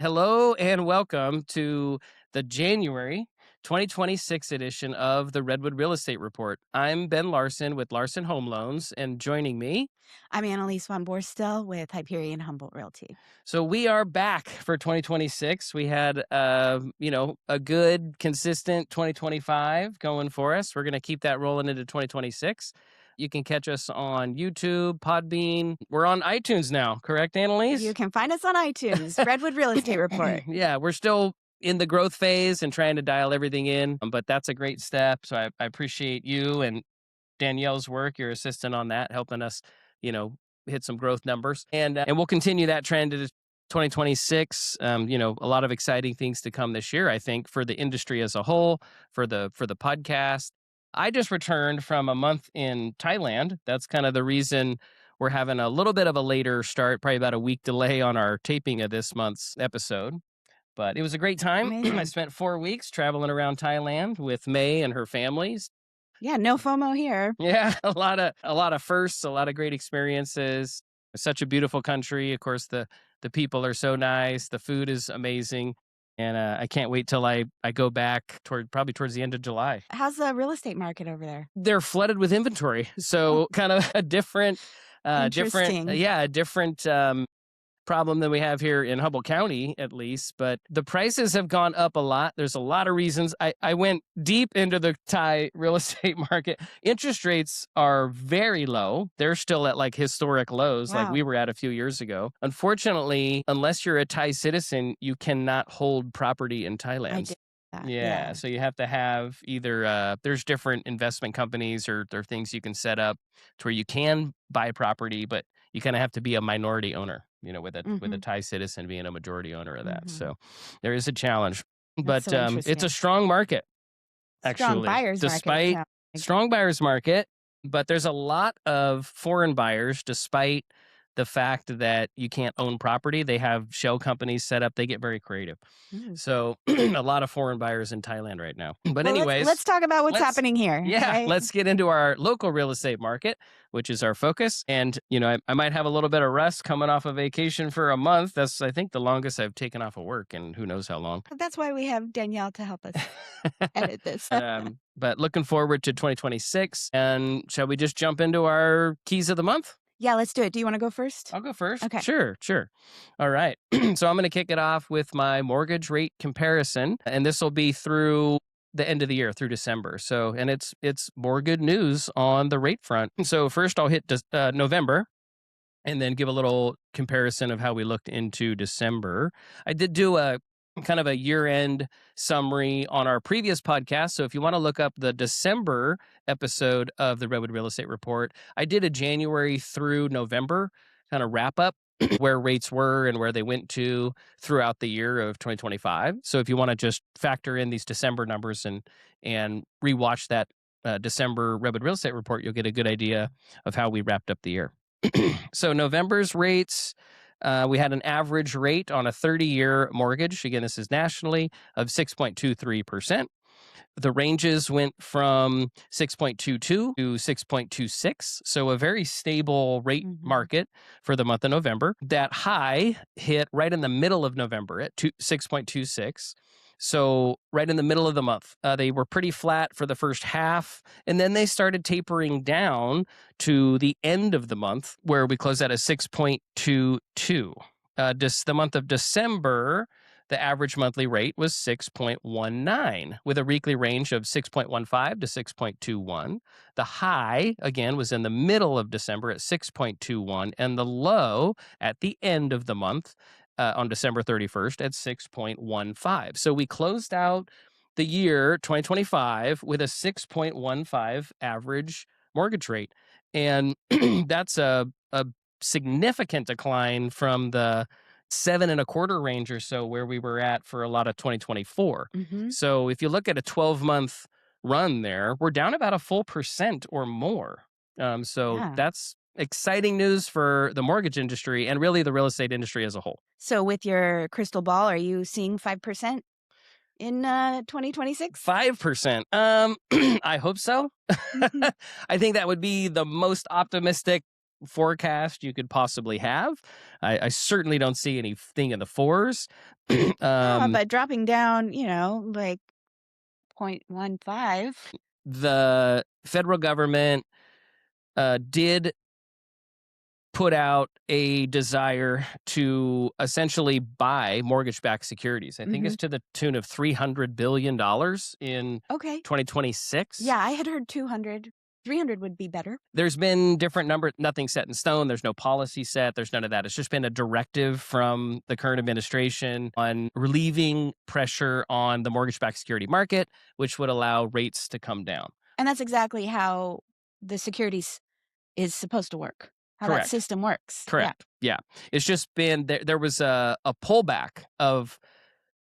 Hello and welcome to the January 2026 edition of the Redwood Real Estate Report. I'm Ben Larson with Larson Home Loans, and joining me. I'm Annalise von Borstel with Hyperion Humboldt Realty. So we are back for 2026. We had, a good, consistent 2025 going for us. We're going to keep that rolling into 2026. You can catch us on YouTube, Podbean. We're on iTunes now, correct, Annalise? You can find us on iTunes, Redwood Real Estate Report. Yeah, we're still in the growth phase and trying to dial everything in, but that's a great step. So I appreciate you and Danielle's work, your assistant on that, helping us, hit some growth numbers. And we'll continue that trend into 2026. A lot of exciting things to come this year, I think, for the industry as a whole, for the podcast. I just returned from a month in Thailand. That's kind of the reason we're having a little bit of a later start, probably about a week delay on our taping of this month's episode. But it was a great time. I spent 4 weeks traveling around Thailand with May and her families. Yeah, no FOMO here. Yeah, a lot of firsts, a lot of great experiences. It's such a beautiful country. Of course, the people are so nice. The food is amazing. And I can't wait till I go back probably towards the end of July. How's the real estate market over there? They're flooded with inventory. So kind of a different problem than we have here in Humboldt County, at least. But the prices have gone up a lot. There's a lot of reasons. I went deep into the Thai real estate market. Interest rates are very low. They're still at like historic lows, like we were at a few years ago. Unfortunately, unless you're a Thai citizen, you cannot hold property in Thailand. I did that. Yeah, so you have to have either there's different investment companies or there are things you can set up to where you can buy property, but you kind of have to be a minority owner, with a Thai citizen being a majority owner of that. So there is a challenge, but it's a strong market, actually. Strong buyers despite market. Strong buyers market, but there's a lot of foreign buyers, despite the fact that you can't own property. They have shell companies set up. They get very creative. So a lot of foreign buyers in Thailand right now. But anyways, let's talk about what's happening here. Yeah, right? Let's get into our local real estate market, which is our focus. And, I might have a little bit of rest coming off of vacation for a month. That's, I think, the longest I've taken off of work and who knows how long. That's why we have Danielle to help us edit this. But looking forward to 2026. And shall we just jump into our keys of the month? Yeah, let's do it. Do you want to go first? I'll go first. Okay. Sure. All right. So I'm going to kick it off with my mortgage rate comparison, and this will be through the end of the year, through December. So, and it's more good news on the rate front. So first I'll hit November and then give a little comparison of how we looked into December. I did do a kind of a year-end summary on our previous podcast. So if you want to look up the December episode of the Redwood Real Estate Report, I did a January through November kind of wrap up where rates were and where they went to throughout the year of 2025. So if you want to just factor in these December numbers and rewatch that December Redwood Real Estate Report, you'll get a good idea of how we wrapped up the year. So November's rates, we had an average rate on a 30-year mortgage, again, this is nationally, of 6.23%. The ranges went from 6.22 to 6.26, so a very stable rate market for the month of November. That high hit right in the middle of November at 6.26. So right in the middle of the month, they were pretty flat for the first half, and then they started tapering down to the end of the month, where we closed at a 6.22. The month of December, the average monthly rate was 6.19, with a weekly range of 6.15 to 6.21. The high, again, was in the middle of December at 6.21, and the low at the end of the month on December 31st at 6.15. So we closed out the year 2025 with a 6.15 average mortgage rate. And that's a significant decline from the 7.25 range or so where we were at for a lot of 2024. So if you look at a 12-month run there, we're down about a full percent or more. That's exciting news for the mortgage industry and really the real estate industry as a whole. So with your crystal ball, are you seeing 5% in 2026? 5%. I hope so. I think that would be the most optimistic forecast you could possibly have. I certainly don't see anything in the fours. Yeah, but dropping down, like 0.15. The federal government did put out a desire to essentially buy mortgage-backed securities. I think it's to the tune of $300 billion in Okay. 2026. Yeah, I had heard 200. 300 would be better. There's been different numbers, nothing set in stone. There's no policy set. There's none of that. It's just been a directive from the current administration on relieving pressure on the mortgage-backed security market, which would allow rates to come down. And that's exactly how the securities is supposed to work. How that Correct. system works. Correct. Yeah. It's just been there was a pullback of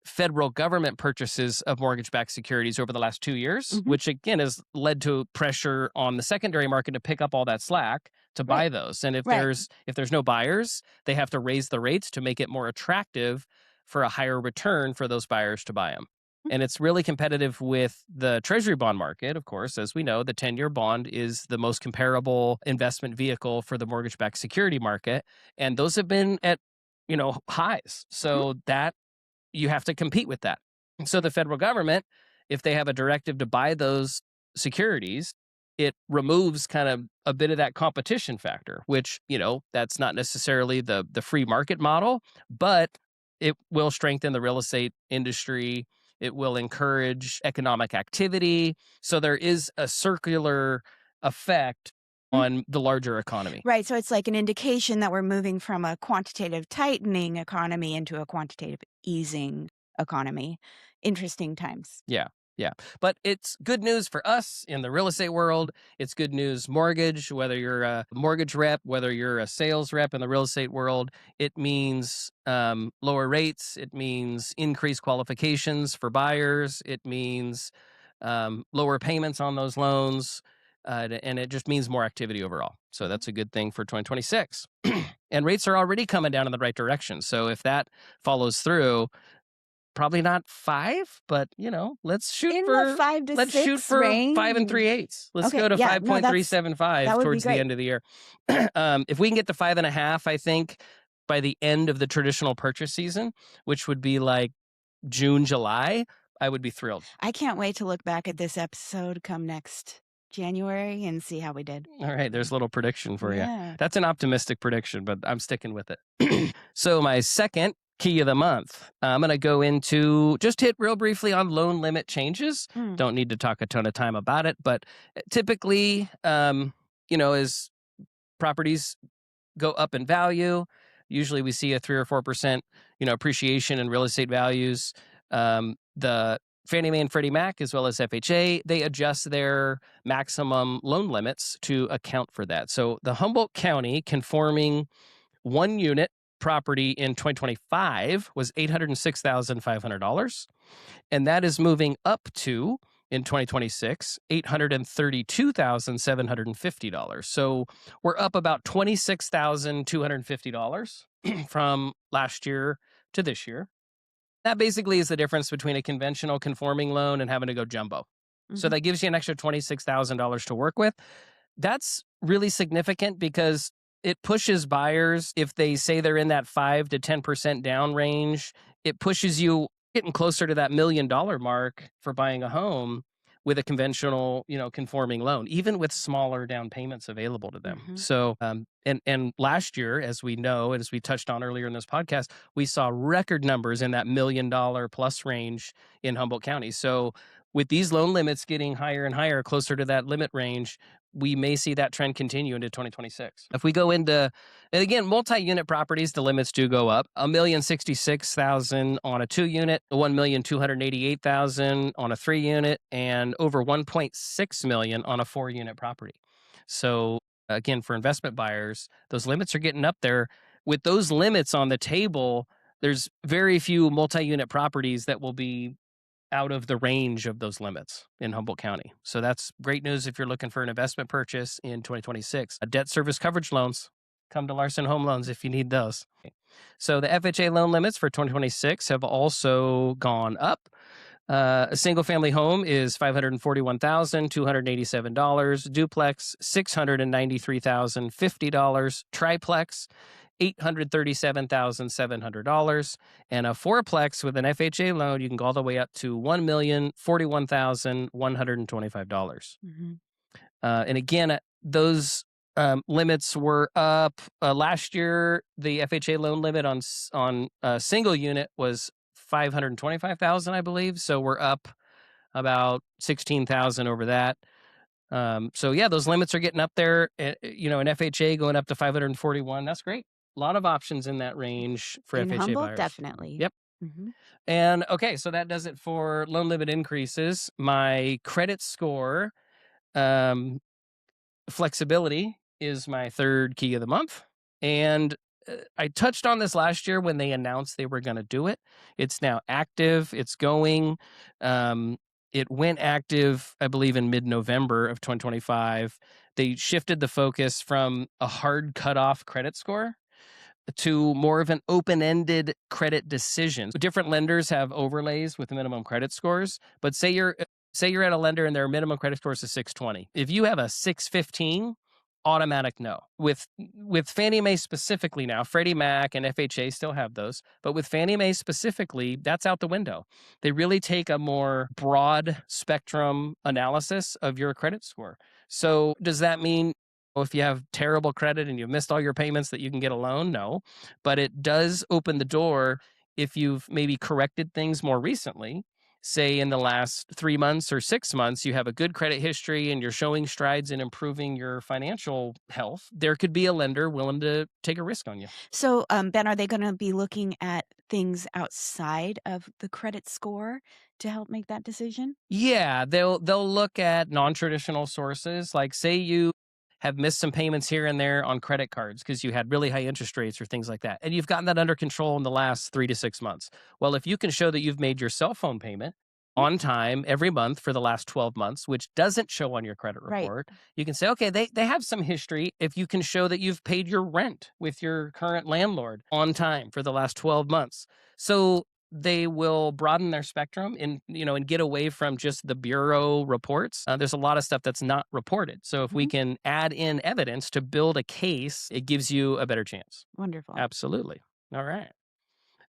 federal government purchases of mortgage-backed securities over the last 2 years, which again has led to pressure on the secondary market to pick up all that slack to buy those. And if there's no buyers, they have to raise the rates to make it more attractive for a higher return for those buyers to buy them. And it's really competitive with the treasury bond market. Of course, as we know, the 10-year bond is the most comparable investment vehicle for the mortgage-backed security market. And those have been at, highs. So that you have to compete with that. So the federal government, if they have a directive to buy those securities, it removes kind of a bit of that competition factor, which, that's not necessarily the free market model, but it will strengthen the real estate industry. It will encourage economic activity. So there is a circular effect on the larger economy. Right. So it's like an indication that we're moving from a quantitative tightening economy into a quantitative easing economy. Interesting times. Yeah. But it's good news for us in the real estate world. It's good news mortgage, whether you're a mortgage rep, whether you're a sales rep in the real estate world. It means lower rates. It means increased qualifications for buyers. It means lower payments on those loans. And it just means more activity overall. So that's a good thing for 2026. And rates are already coming down in the right direction. So if that follows through, probably not 5, but let's shoot In for the 5 to let's 6 shoot for range. 5 3/8. Let's Okay, go to yeah, no, 5.375 towards the end of the year. If we can get to 5.5, I think by the end of the traditional purchase season, which would be like June, July, I would be thrilled. I can't wait to look back at this episode come next January and see how we did. All right, there's a little prediction for you. Yeah. That's an optimistic prediction, but I'm sticking with it. So my second key of the month, I'm going to go into just hit real briefly on loan limit changes. Don't need to talk a ton of time about it, but typically, as properties go up in value, usually we see a 3 or 4%, appreciation in real estate values. The Fannie Mae and Freddie Mac, as well as FHA, they adjust their maximum loan limits to account for that. So the Humboldt County conforming 1-unit property in 2025 was $806,500. And that is moving up to, in 2026, $832,750. So we're up about $26,250 from last year to this year. That basically is the difference between a conventional conforming loan and having to go jumbo. So that gives you an extra $26,000 to work with. That's really significant because it pushes buyers, if they say they're in that 5 to 10% down range, it pushes you getting closer to that $1 million mark for buying a home with a conventional, conforming loan, even with smaller down payments available to them. So, and last year, as we know, and as we touched on earlier in this podcast, we saw record numbers in that $1 million plus range in Humboldt County. So with these loan limits getting higher and higher, closer to that limit range, we may see that trend continue into 2026. If we go into, and again, multi-unit properties, the limits do go up. $1,066,000 on a 2-unit, $1,288,000 on a 3-unit, and over $1.6 million on a 4-unit property. So again, for investment buyers, those limits are getting up there. With those limits on the table, there's very few multi-unit properties that will be out of the range of those limits in Humboldt County. So that's great news if you're looking for an investment purchase in 2026. Debt service coverage loans, come to Larson Home Loans if you need those. So the FHA loan limits for 2026 have also gone up. A single family home is $541,287. Duplex, $693,050. Triplex, $837,700. And a fourplex with an FHA loan, you can go all the way up to $1,041,125. Hmm. And again, those limits were up last year. The FHA loan limit on a single unit was $525,000, I believe. So we're up about $16,000 over that. So yeah, those limits are getting up there. An FHA going up to 541. That's great. A lot of options in that range for In FHA Humboldt, buyers. definitely. Yep. Hmm. And okay, so that does it for loan limit increases. My credit score, um, flexibility is my third key of the month. And I touched on this last year when they announced they were going to do it. It's now active, it's going. It went active, I believe, in mid-November of 2025. They shifted the focus from a hard cutoff credit score to more of an open-ended credit decision. So different lenders have overlays with minimum credit scores, but say you're at a lender and their minimum credit score is a 620. If you have a 615, automatic no. With Fannie Mae specifically now, Freddie Mac and FHA still have those, but with Fannie Mae specifically, that's out the window. They really take a more broad spectrum analysis of your credit score. So does that mean if you have terrible credit and you've missed all your payments that you can get a loan? No, but it does open the door if you've maybe corrected things more recently. Say in the last 3 months or 6 months, you have a good credit history and you're showing strides in improving your financial health, there could be a lender willing to take a risk on you. So, Ben, are they going to be looking at things outside of the credit score to help make that decision? Yeah, they'll look at non-traditional sources, like say you have missed some payments here and there on credit cards because you had really high interest rates or things like that, and you've gotten that under control in the last 3 to 6 months. Well, if you can show that you've made your cell phone payment Mm. on time every month for the last 12 months, which doesn't show on your credit Right. report, you can say, okay, they have some history. If you can show that you've paid your rent with your current landlord on time for the last 12 months. So they will broaden their spectrum and get away from just the bureau reports. There's a lot of stuff that's not reported. So if we Mhm. can add in evidence to build a case, it gives you a better chance. Wonderful. Absolutely. All right.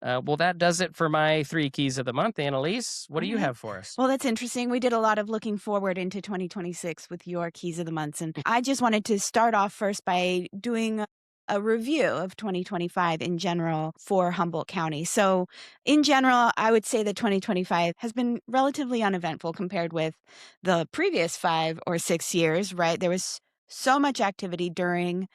Well, that does it for my 3 keys of the month. Annalise, what All do you right. have for us? Well, that's interesting. We did a lot of looking forward into 2026 with your keys of the months. And I just wanted to start off first by doing a review of 2025 in general for Humboldt County. So, in general, I would say that 2025 has been relatively uneventful compared with the previous 5 or 6 years, right? There was so much activity during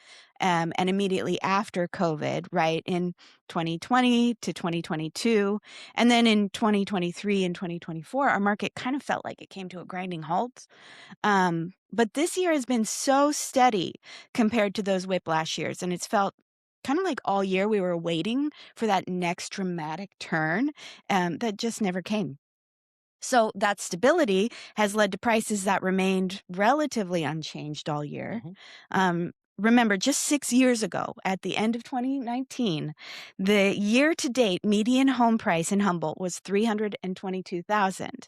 and immediately after COVID, right? In 2020 to 2022. And then in 2023 and 2024, our market kind of felt like it came to a grinding halt. But this year has been so steady compared to those whiplash years. And it's felt kind of like all year we were waiting for that next dramatic turn that just never came. So that stability has led to prices that remained relatively unchanged all year. Mhm. Remember, just 6 years ago, at the end of 2019, the year-to-date median home price in Humboldt was $322,000.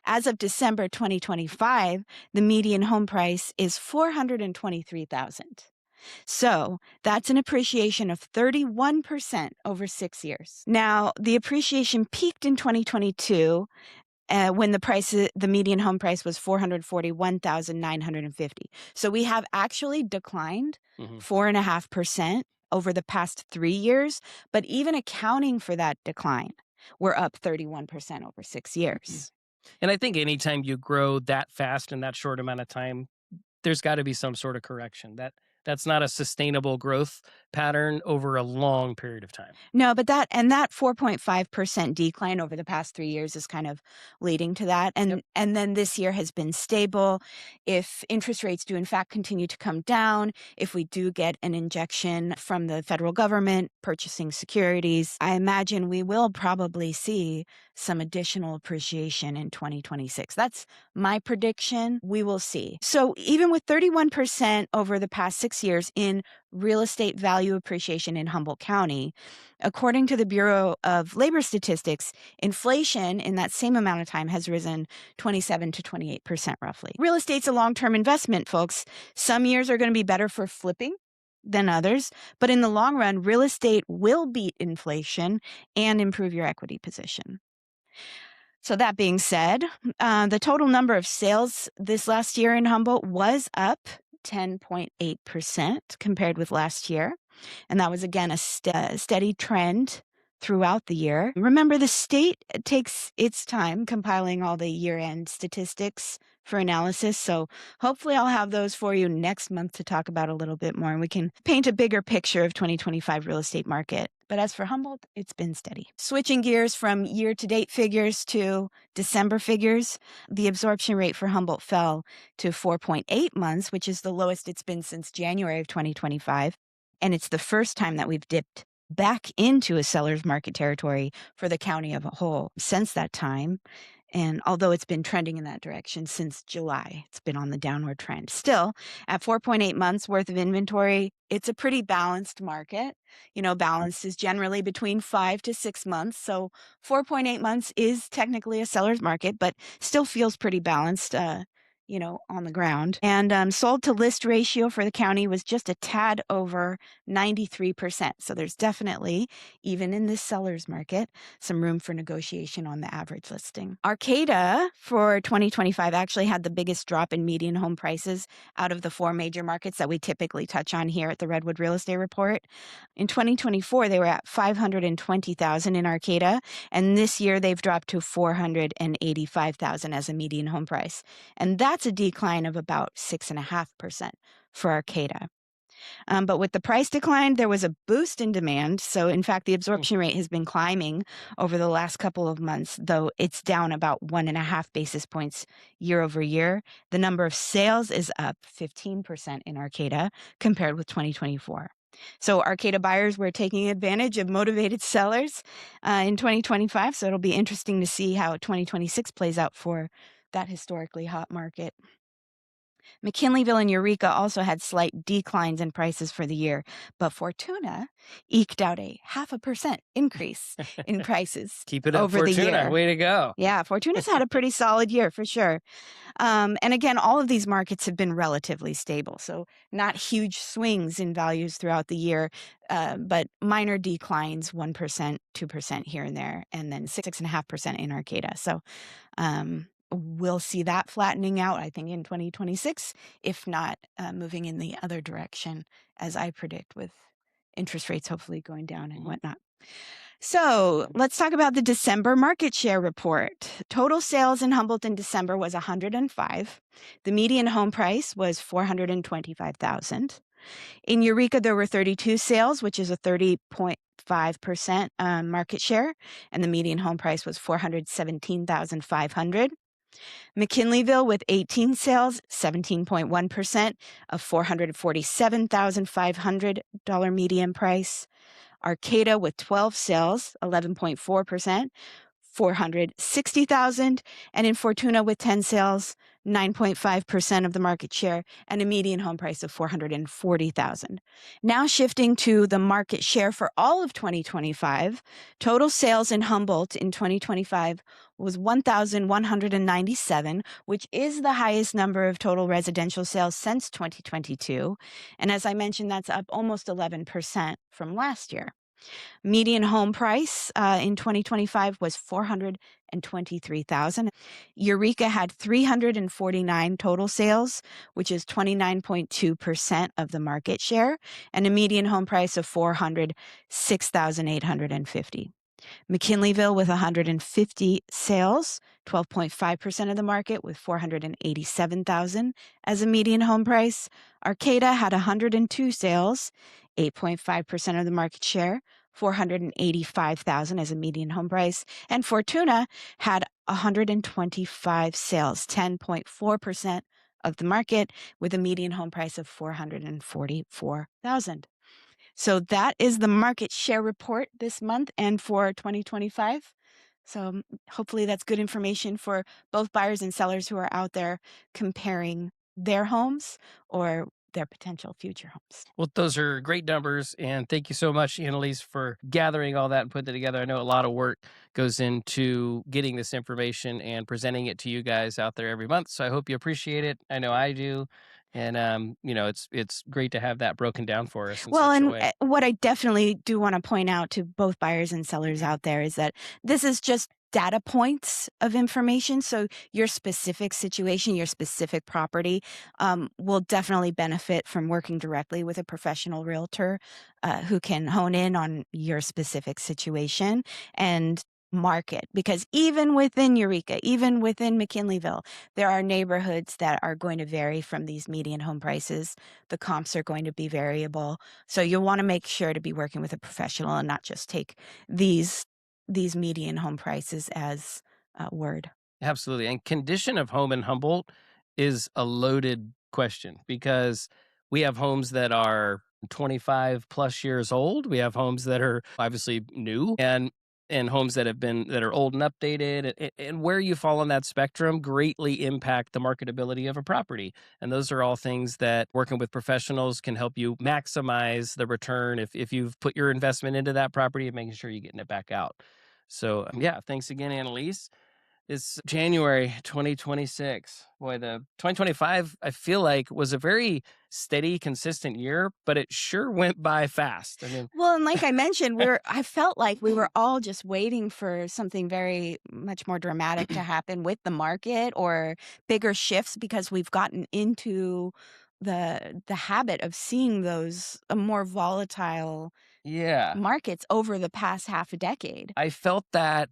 As of December 2025, the median home price is $423,000. So that's an appreciation of 31% over 6 years. Now, the appreciation peaked in 2022 when the median home price was 441,950. So we have actually declined Mhm. 4.5% over the past 3 years, but even accounting for that decline, we're up 31% over 6 years. And I think anytime you grow that fast in that short amount of time, there's got to be some sort of correction. That's not a sustainable growth pattern over a long period of time. No, but that 4.5% decline over the past 3 years is kind of leading to that, Yep. and then this year has been stable. If interest rates do in fact continue to come down, if we do get an injection from the federal government purchasing securities, I imagine we will probably see some additional appreciation in 2026. That's my prediction. We will see. So even with 31% over the past 6 years in real estate value appreciation in Humboldt County. According to the Bureau of Labor Statistics, inflation in that same amount of time has risen 27 to 28% roughly. Real estate's a long-term investment, folks. Some years are going to be better for flipping than others, but in the long run, real estate will beat inflation and improve your equity position. So that being said, the total number of sales this last year in Humboldt was up 10.8% compared with last year. And that was, again, a steady trend throughout the year. Remember, the state takes its time compiling all the year-end statistics for analysis. So hopefully I'll have those for you next month to talk about a little bit more, and we can paint a bigger picture of 2025 real estate market. But as for Humboldt, it's been steady. Switching gears from year-to-date figures to December figures, the absorption rate for Humboldt fell to 4.8 months, which is the lowest it's been since January of 2025. And it's the first time that we've dipped back into a seller's market territory for the county as a whole since that time. And although it's been trending in that direction since July, it's been on the downward trend. Still, at 4.8 months worth of inventory, it's a pretty balanced market. Balance is generally between 5 to 6 months. So 4.8 months is technically a seller's market, but still feels pretty balanced, on the ground. And sold to list ratio for the county was just a tad over 93%. So there's definitely, even in this seller's market, some room for negotiation on the average listing. Arcata for 2025 actually had the biggest drop in median home prices out of the 4 major markets that we typically touch on here at the Redwood Real Estate Report. In 2024, they were at $520,000 in Arcata, and this year they've dropped to $485,000 as a median home price. And that's a decline of about 6.5% for Arcata. But with the price decline, there was a boost in demand. So, in fact, the absorption rate has been climbing over the last couple of months, though it's down about 1.5 basis points year over year. The number of sales is up 15% in Arcata compared with 2024. So Arcata buyers were taking advantage of motivated sellers in 2025. So it'll be interesting to see how 2026 plays out for that historically hot market. McKinleyville and Eureka also had slight declines in prices for the year, but Fortuna eked out a 0.5% increase in prices Keep it up, over the Fortuna. year. Way to go. Yeah, Fortuna's had a pretty solid year for sure. And again, all of these markets have been relatively stable, so not huge swings in values throughout the year, but minor declines, 1%, 2% here and there, and then 6.5% in Arcata. So we'll see that flattening out, I think, in 2026, if not moving in the other direction, as I predict, with interest rates hopefully going down and whatnot. So let's talk about the December market share report. Total sales in Humboldt in December was 105. The median home price was $425,000. In Eureka, there were 32 sales, which is a 30.5% market share, and the median home price was $417,500. McKinleyville with 18 sales, 17.1%, a $447,500 median price. Arcata with 12 sales, 11.4%, $460,000, and in Fortuna with 10 sales, 9.5% of the market share, and a median home price of $440,000. Now shifting to the market share for all of 2025, total sales in Humboldt in 2025 was 1,197, which is the highest number of total residential sales since 2022. And as I mentioned, that's up almost 11% from last year. Median home price in 2025 was $423,000. Eureka had 349 total sales, which is 29.2% of the market share, and a median home price of $406,850. McKinleyville with 150 sales, 12.5% of the market with $487,000 as a median home price. Arcata had 102 sales, 8.5% of the market share, $485,000 as a median home price. And Fortuna had 125 sales, 10.4% of the market with a median home price of $444,000. So that is the market share report this month and for 2025. So hopefully that's good information for both buyers and sellers who are out there comparing their homes or their potential future homes. Well, those are great numbers. And thank you so much, Annalise, for gathering all that and putting it together. I know a lot of work goes into getting this information and presenting it to you guys out there every month. So I hope you appreciate it. I know I do. And it's great to have that broken down for us in Well, such a and way. what I definitely do want to point out to both buyers and sellers out there is that this is just data points of information. So your specific situation, your specific property will definitely benefit from working directly with a professional realtor who can hone in on your specific situation and market. Because even within Eureka, even within McKinleyville, there are neighborhoods that are going to vary from these median home prices. The comps are going to be variable. So you'll want to make sure to be working with a professional and not just take these median home prices as word. Absolutely. And condition of home in Humboldt is a loaded question because we have homes that are 25 plus years old. We have homes that are obviously new and homes that are old and updated, and where you fall on that spectrum greatly impact the marketability of a property. And those are all things that working with professionals can help you maximize the return if you've put your investment into that property and making sure you're getting it back out. So yeah, thanks again, Annalise. It's January 2026. Boy, the 2025, I feel like, was a very steady, consistent year, but it sure went by fast. I mean, Well, and like I mentioned, I felt like we were all just waiting for something very much more dramatic to happen with the market or bigger shifts because we've gotten into the habit of seeing those more volatile yeah, markets over the past half a decade. I felt that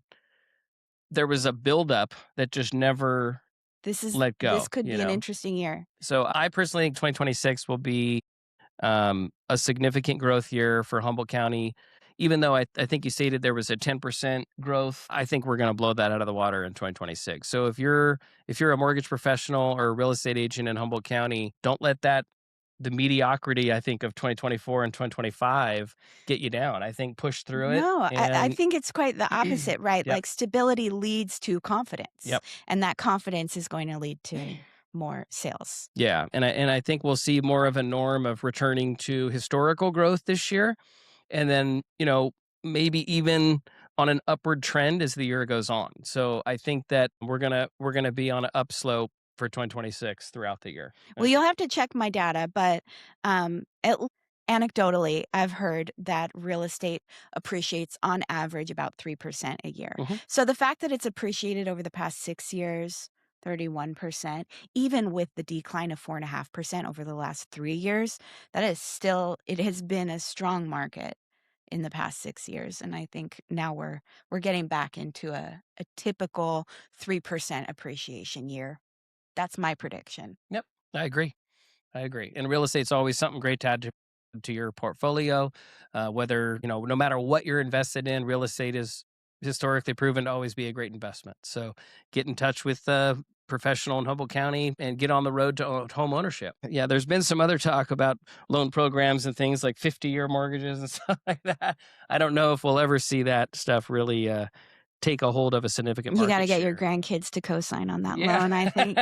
there was a buildup that just never let This go, could be an interesting year. So I personally think 2026 will be a significant growth year for Humboldt County. Even though I think you stated there was a 10% growth, I think we're going to blow that out of the water in 2026. So if you're a mortgage professional or a real estate agent in Humboldt County, don't let the mediocrity, I think, of 2024 and 2025 get you down. I think push through it No, I and think it's quite the opposite, right? yep, Like stability leads to confidence, yep. and that confidence is going to lead to more sales. Yeah, and I think we'll see more of a norm of returning to historical growth this year. And then, maybe even on an upward trend as the year goes on. So I think that we're gonna be on an upslope for 2026 throughout the year. Well, you'll have to check my data, but anecdotally, I've heard that real estate appreciates on average about 3% a year. Mhm. So the fact that it's appreciated over the past 6 years, 31%, even with the decline of 4.5% over the last 3 years, that is still, it has been a strong market in the past 6 years. And I think now we're getting back into a typical 3% appreciation year. That's my prediction. Yep, I agree. I agree. And real estate's always something great to add to your portfolio. Whether, no matter what you're invested in, real estate is historically proven to always be a great investment. So get in touch with a professional in Humboldt County and get on the road to home ownership. Yeah, there's been some other talk about loan programs and things like 50-year mortgages and stuff like that. I don't know if we'll ever see that stuff really take a hold of a significant You gotta market get your share. grandkids to co-sign on that Yeah. loan, I think.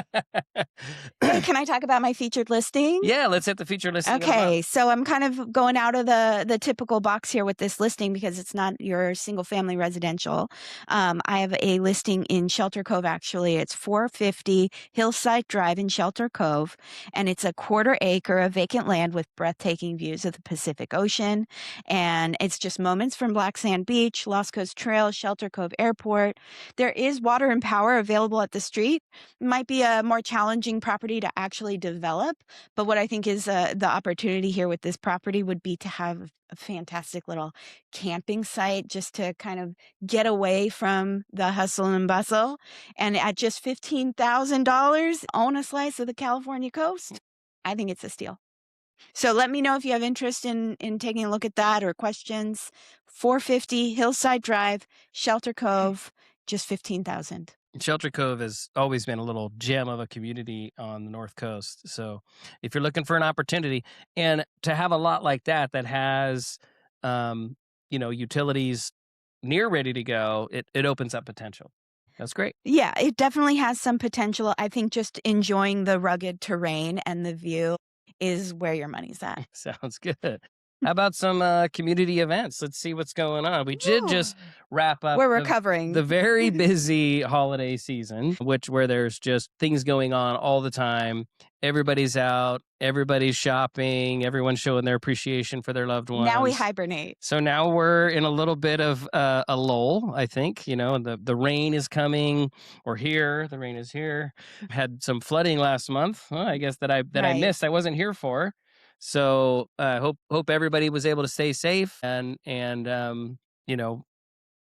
Hey, can I talk about my featured listing? Yeah, let's hit the feature listing of the Okay, month. so I'm kind of going out of the typical box here with this listing because it's not your single family residential. I have a listing in Shelter Cove, actually. It's 450 Hillside Drive in Shelter Cove, and it's a 1/4 acre of vacant land with breathtaking views of the Pacific Ocean. And it's just moments from Black Sand Beach, Lost Coast Trail, Shelter Cove Airport. There is water and power available at the street. Might be a more challenging property to actually develop, but what I think is the opportunity here with this property would be to have a fantastic little camping site just to kind of get away from the hustle and bustle. And at just $15,000, own a slice of the California coast. I think it's a steal. So let me know if you have interest in taking a look at that or questions. 450 Hillside Drive, Shelter Cove, just 15,000. Shelter Cove has always been a little gem of a community on the North Coast. So if you're looking for an opportunity and to have a lot like that has, utilities near ready to go, it opens up potential. That's great. Yeah, it definitely has some potential. I think just enjoying the rugged terrain and the view is where your money's at. Sounds good. How about some community events? Let's see what's going on. We did Ooh. just wrap up We're the recovering. very busy holiday season, where there's just things going on all the time. Everybody's out, everybody's shopping, everyone's showing their appreciation for their loved Now we ones. hibernate. So now we're in a little bit of a lull, I think. The rain is coming. We're here. The rain is here. Had some flooding last month. Well, I guess that I Right. missed. I wasn't here for. So hope everybody was able to stay safe and you know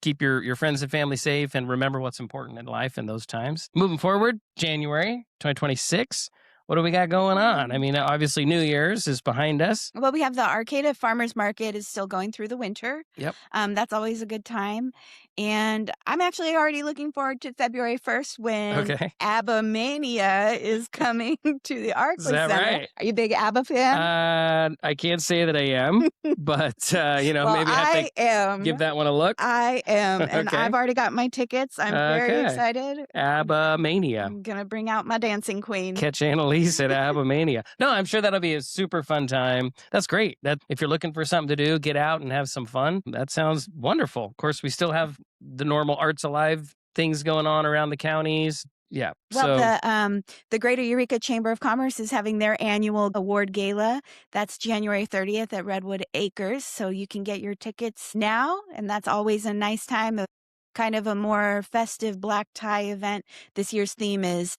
keep your friends and family safe and remember what's important in life in those times. Moving forward, January 2026. What do we got going on? I mean, obviously New Year's is behind us. Well, we have the Arcata Farmers Market is still going through the winter. Yep. That's always a good time. And I'm actually already looking forward to February 1st when Okay. ABBA Mania is coming to the Arkley Is that Center. right? Are you a big ABBA fan? I can't say that I am, but Well, maybe I have I to am. give that one a look. I am. And Okay. I've already got my tickets. I'm very Okay. excited. ABBA Mania. I'm going to bring out my dancing queen. Catch Annalise at ABBA Mania. No, I'm sure that'll be a super fun time. That's great. That if you're looking for something to do, get out and have some fun. That sounds wonderful. Of course, we still have the normal Arts Alive things going on around the counties. Yeah. Well, So the Greater Eureka Chamber of Commerce is having their annual award gala. That's January 30th at Redwood Acres. So you can get your tickets now, and that's always a nice time of kind of a more festive black tie event. This year's theme is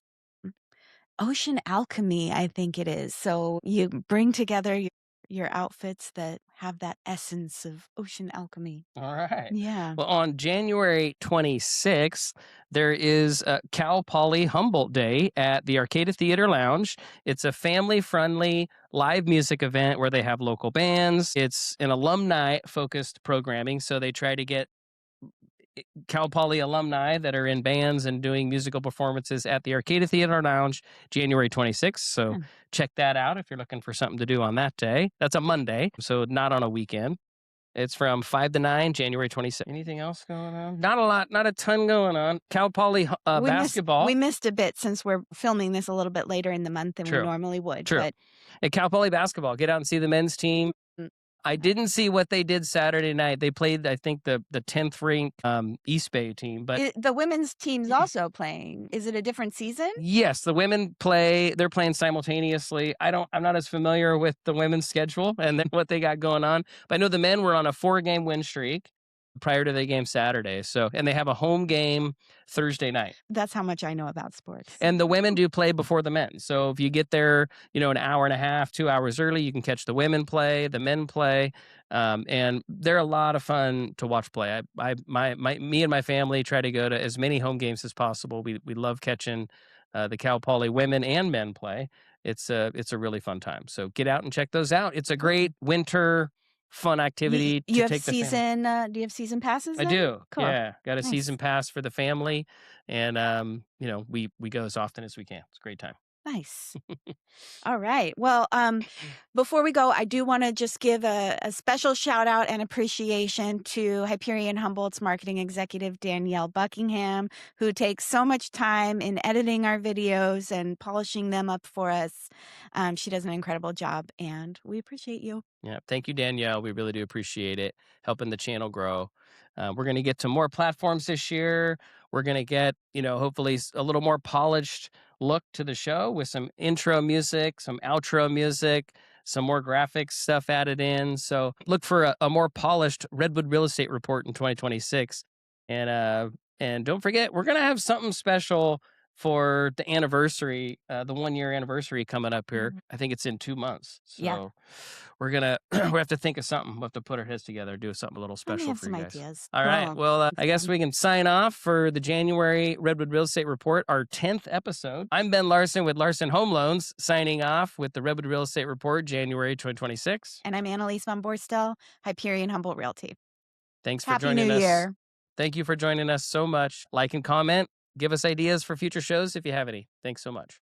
Ocean Alchemy, I think it is. So you bring together your outfits that have that essence of ocean alchemy. all right. Yeah. Well, on January 26th, there is Cal Poly Humboldt Day at the Arcata Theater Lounge. It's a family-friendly live music event where they have local bands. It's an alumni-focused programming, so they try to get Cal Poly alumni that are in bands and doing musical performances at the Arcata Theater Lounge January 26th. So check that out if you're looking for something to do on that day. That's a Monday, so not on a weekend. It's from 5 to 9, January 26th. Anything else going on? Not a lot, not a ton going on. Cal Poly basketball. We missed a bit since we're filming this a little bit later in the month than True. we normally would. True. But At Cal Poly basketball, get out and see the men's team. I didn't see what they did Saturday night. They played, I think, the 10th ranked East Bay team. But the women's team's also playing. Is it a different season? yes, the women play. They're playing simultaneously. I'm not as familiar with the women's schedule and then what they got going on. But I know the men were on a 4-game win streak prior to the game Saturday. So, and they have a home game Thursday night. That's how much I know about sports. And the women do play before the men. So if you get there, an hour and a half, 2 hours early, you can catch the women play, the men play. And they're a lot of fun to watch play. Me and my family try to go to as many home games as possible. We love catching the Cal Poly women and men play. It's a really fun time. So get out and check those out. It's a great winter fun activity You to have take the family. do you have season passes I then? do. Cool. Yeah, got a Nice. season pass for the family, and we go as often as we can. It's a great time. Nice. All right. Well, before we go, I do want to just give a special shout out and appreciation to Hyperion Humboldt's marketing executive, Danielle Buckingham, who takes so much time in editing our videos and polishing them up for us. She does an incredible job, and we appreciate you. Yeah, thank you, Danielle. We really do appreciate it, helping the channel grow. We're going to get to more platforms this year. We're going to get, hopefully a little more polished look to the show with some intro music, some outro music, some more graphics stuff added in. So look for a more polished Redwood Real Estate Report in 2026. And don't forget, we're going to have something special for the anniversary, the 1-year anniversary coming up here. I think it's in 2 months. So we're gonna we have to think of something. We'll have to put our heads together, do something a little special for you guys. Ideas. All right. Well, I guess we can sign off for the January Redwood Real Estate Report, our 10th episode. I'm Ben Larson with Larson Home Loans, signing off with the Redwood Real Estate Report, January 2026. And I'm Annalise von Borstel, Hyperion Humboldt Realty. Thanks for Happy joining New us. Year. Thank you for joining us so much. Like and comment. Give us ideas for future shows if you have any. Thanks so much.